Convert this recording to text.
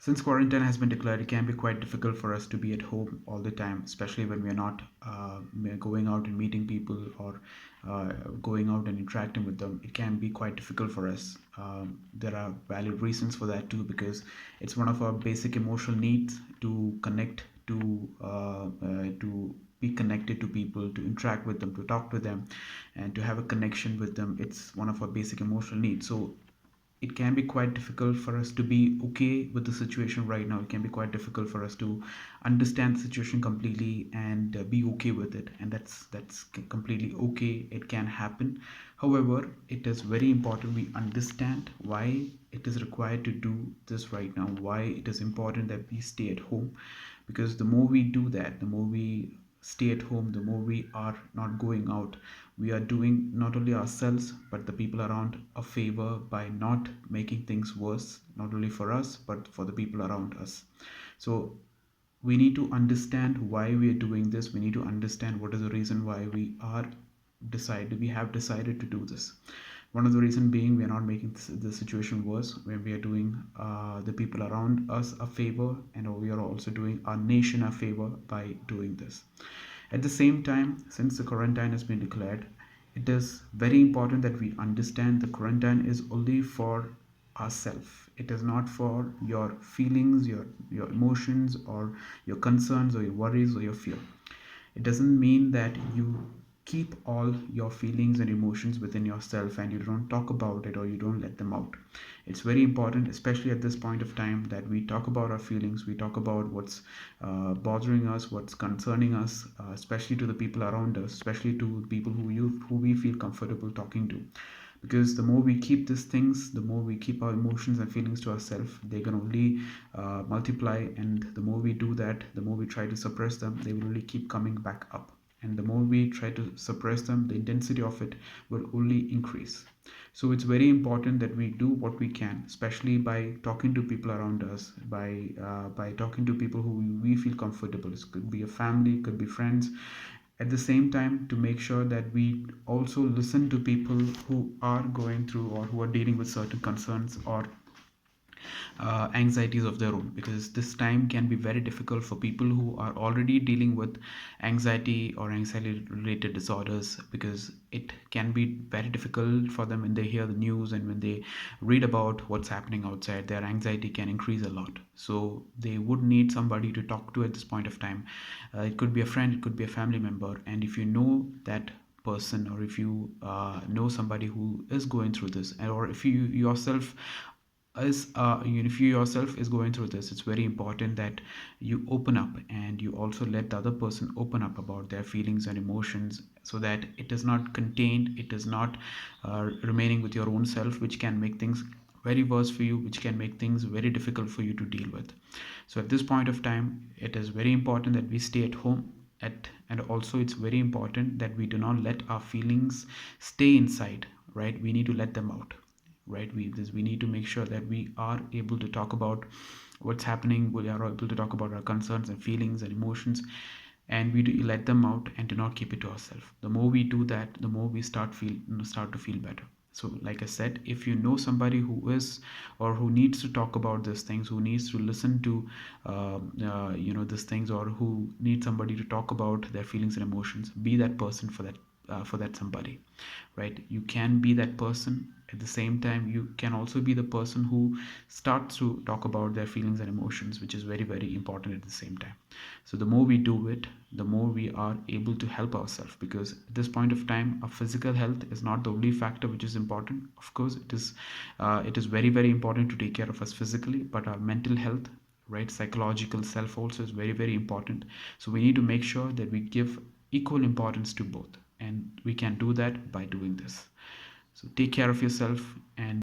Since quarantine has been declared, it can be quite difficult for us to be at home all the time, especially when we are not going out and meeting people or going out and interacting with them. It can be quite difficult for us. There are valid reasons for that too, because it's one of our basic emotional needs to connect, to be connected to people, to interact with them, to talk to them, and to have a connection with them. It's one of our basic emotional needs. So it can be quite difficult for us to be okay with the situation right now. It can be quite difficult for us to understand the situation completely and be okay with it, and that's completely okay. It can happen. However, it is very important we understand why it is required to do this right now, why it is important that we stay at home. Because the more we do that, the more we stay at home, the more we are not going out, we are doing not only ourselves but the people around a favor by not making things worse, not only for us but for the people around us. So we need to understand why we are doing this. We need to understand what is the reason why we have decided to do this. One of the reason being, we are not making the situation worse, when we are doing the people around us a favor, and we are also doing our nation a favor by doing this. At the same time, since the quarantine has been declared, it is very important that we understand the quarantine is only for ourselves. It is not for your feelings, your emotions, or your concerns, or your worries, or your fear. It doesn't mean that you keep all your feelings and emotions within yourself and you don't talk about it or you don't let them out. It's very important, especially at this point of time, that we talk about our feelings, we talk about what's bothering us, what's concerning us, especially to the people around us, especially to people who we feel comfortable talking to. Because the more we keep these things, the more we keep our emotions and feelings to ourselves, they can only multiply. And the more we do that, the more we try to suppress them, they will only keep coming back up. And the more we try to suppress them, the intensity of it will only increase. So it's very important that we do what we can, especially by talking to people around us, by talking to people who we feel comfortable. It could be a family, could be friends. At the same time, to make sure that we also listen to people who are going through or who are dealing with certain concerns or anxieties of their own, because this time can be very difficult for people who are already dealing with anxiety or anxiety related disorders, because it can be very difficult for them when they hear the news and when they read about what's happening outside. Their anxiety can increase a lot, so they would need somebody to talk to at this point of time. It could be a friend, it could be a family member, and if you know that person, or if you know somebody who is going through this, or if you yourself if you yourself is going through this, it's very important that you open up and you also let the other person open up about their feelings and emotions, so that it is not contained, it is not remaining with your own self, which can make things very worse for you, which can make things very difficult for you to deal with. So at this point of time, it is very important that we stay at home, and also it's very important that we do not let our feelings stay inside, right? We need to let them out, right? We need to make sure that we are able to talk about what's happening, we are able to talk about our concerns and feelings and emotions, and we do let them out and do not keep it to ourselves. The more we do that, the more we start to feel better. So like I said, if you know somebody who is or who needs to talk about these things, who needs to listen to these things, or who needs somebody to talk about their feelings and emotions, be that person for that somebody, right? You can be that person. At the same time, you can also be the person who starts to talk about their feelings and emotions, which is very, very important at the same time. So the more we do it, the more we are able to help ourselves, because at this point of time, our physical health is not the only factor which is important. Of course, it is very, very important to take care of us physically, but our mental health, right, psychological self also is very, very important. So we need to make sure that we give equal importance to both, and we can do that by doing this. So take care of yourself, and